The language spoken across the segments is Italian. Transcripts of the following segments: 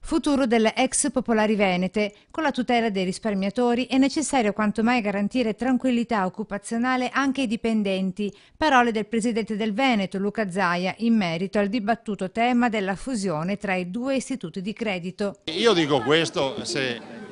Futuro delle ex popolari venete. Con la tutela dei risparmiatori è necessario quanto mai garantire tranquillità occupazionale anche ai dipendenti. Parole del presidente del Veneto, Luca Zaia, in merito al dibattuto tema della fusione tra i due istituti di credito. Io dico questo,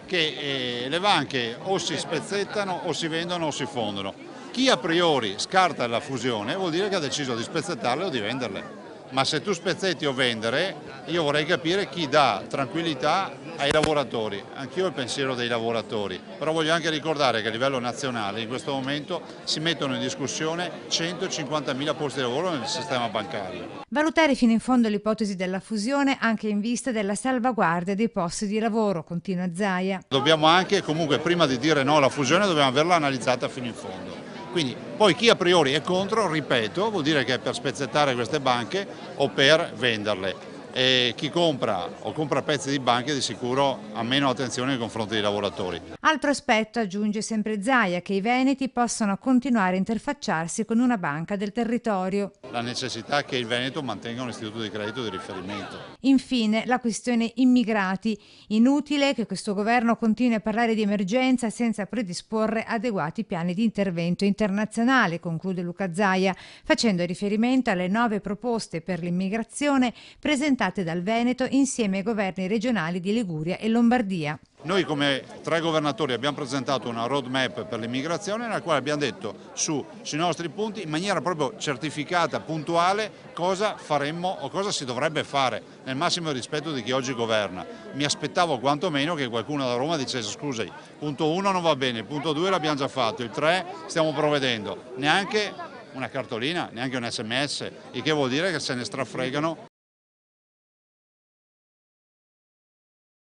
che le banche o si spezzettano o si vendono o si fondono. Chi a priori scarta la fusione vuol dire che ha deciso di spezzettarle o di venderle. Ma se tu spezzetti o vendere, io vorrei capire chi dà tranquillità ai lavoratori. Anch'io ho il pensiero dei lavoratori, però voglio anche ricordare che a livello nazionale in questo momento si mettono in discussione 150.000 posti di lavoro nel sistema bancario. Valutare fino in fondo l'ipotesi della fusione anche in vista della salvaguardia dei posti di lavoro, continua Zaia. Dobbiamo anche, comunque, prima di dire no alla fusione, dobbiamo averla analizzata fino in fondo. Quindi, poi chi a priori è contro, ripeto, vuol dire che è per spezzettare queste banche o per venderle. E chi compra o compra pezzi di banche di sicuro ha meno attenzione nei confronti dei lavoratori. Altro aspetto, aggiunge sempre Zaia, che i veneti possano continuare a interfacciarsi con una banca del territorio. La necessità che il Veneto mantenga un istituto di credito di riferimento. Infine, la questione immigrati. Inutile che questo governo continui a parlare di emergenza senza predisporre adeguati piani di intervento internazionale, conclude Luca Zaia, facendo riferimento alle 9 proposte per l'immigrazione presentate dal Veneto insieme ai governi regionali di Liguria e Lombardia. Noi come 3 governatori abbiamo presentato una roadmap per l'immigrazione nella quale abbiamo detto sui nostri punti in maniera proprio certificata, puntuale, cosa faremmo o cosa si dovrebbe fare nel massimo rispetto di chi oggi governa. Mi aspettavo quantomeno che qualcuno da Roma dicesse scusi, punto 1 non va bene, punto 2 l'abbiamo già fatto, il 3 stiamo provvedendo, neanche una cartolina, neanche un SMS, il che vuol dire che se ne strafregano